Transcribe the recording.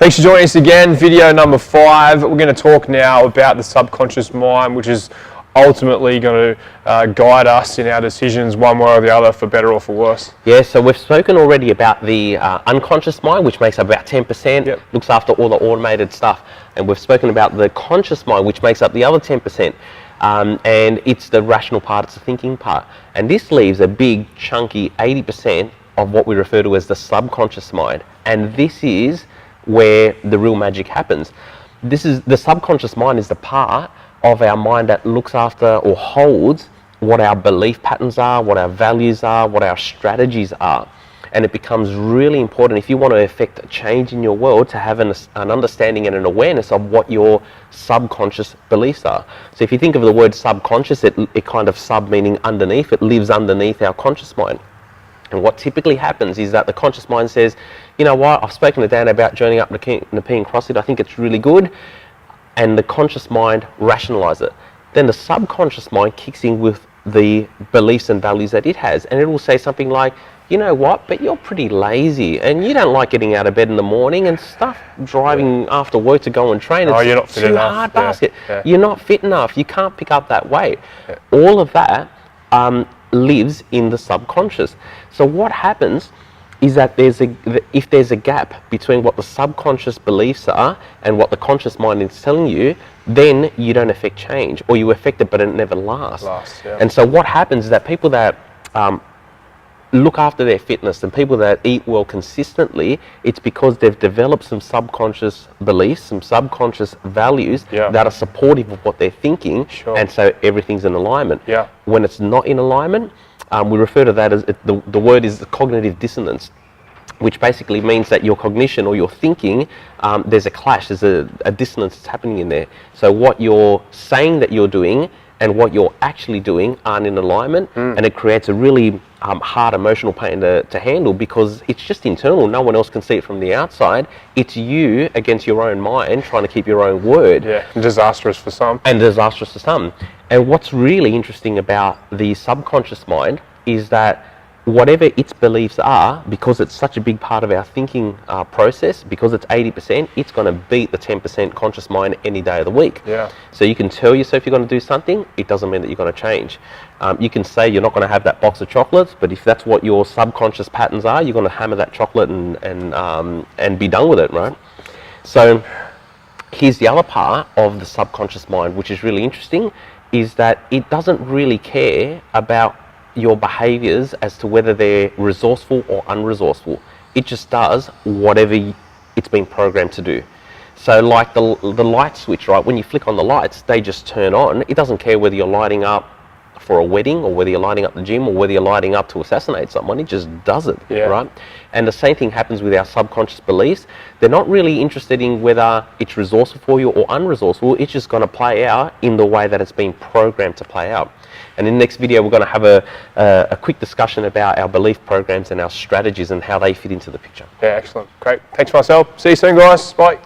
Thanks for joining us again, video number 5. We're going to talk now about the subconscious mind, which is ultimately going to guide us in our decisions one way or the other, for better or for worse. Yeah, so we've spoken already about the unconscious mind, which makes up about 10%, looks after all the automated stuff. And we've spoken about the conscious mind, which makes up the other 10%. And it's the rational part, it's the thinking part. And this leaves a big, chunky 80% of what we refer to as the subconscious mind. And this is where the real magic happens. This is the subconscious mind, is the part of our mind that looks after or holds what our belief patterns are, what our values are, what our strategies are. And it becomes really important if you want to affect a change in your world to have an understanding and an awareness of what your subconscious beliefs are. So if you think of the word subconscious, it kind of sub meaning underneath, it lives underneath our conscious mind. And what typically happens is that the conscious mind says, you know what, I've spoken to Dan about joining up Nepean CrossFit, I think it's really good. And the conscious mind rationalizes it. Then the subconscious mind kicks in with the beliefs and values that it has. And it will say something like, you know what, but you're pretty lazy and you don't like getting out of bed in the morning and stuff, driving after work to go and train. Oh, you're not fit enough. Too hard basket. You're not fit enough. You can't pick up that weight. All of that lives in the subconscious. So what happens is that if there's a gap between what the subconscious beliefs are and what the conscious mind is telling you, then you don't affect change, or you affect it but it never lasts. And so what happens is that people that look after their fitness and people that eat well consistently, it's because they've developed some subconscious beliefs, some subconscious values that are supportive of what they're thinking, and so everything's in alignment. When it's not in alignment, we refer to that as, the word is cognitive dissonance, which basically means that your cognition or your thinking, there's a clash, there's a dissonance that's happening in there. So what you're saying that you're doing and what you're actually doing aren't in alignment, and it creates a really hard emotional pain to handle, because it's just internal. No one else can see it from the outside. It's you against your own mind trying to keep your own word. Yeah, disastrous for some. And disastrous for some. And what's really interesting about the subconscious mind is that whatever its beliefs are, because it's such a big part of our thinking process, because it's 80%, it's going to beat the 10% conscious mind any day of the week. So you can tell yourself you're going to do something, it doesn't mean that you're going to change. You can say you're not going to have that box of chocolates, but if that's what your subconscious patterns are, you're going to hammer that chocolate and be done with it, right? So here's the other part of the subconscious mind, which is really interesting, is that it doesn't really care about your behaviors as to whether they're resourceful or unresourceful. It just does whatever it's been programmed to do. So like the light switch, right? When you flick on the lights, they just turn on. It doesn't care whether you're lighting up for a wedding or whether you're lighting up the gym or whether you're lighting up to assassinate someone. It just does it, right? And the same thing happens with our subconscious beliefs. They're not really interested in whether it's resourceful for you or unresourceful. It's just going to play out in the way that it's been programmed to play out. And in the next video, we're going to have a quick discussion about our belief programs and our strategies and how they fit into the picture. Yeah, excellent. Great. Thanks, Marcel. See you soon, guys. Bye.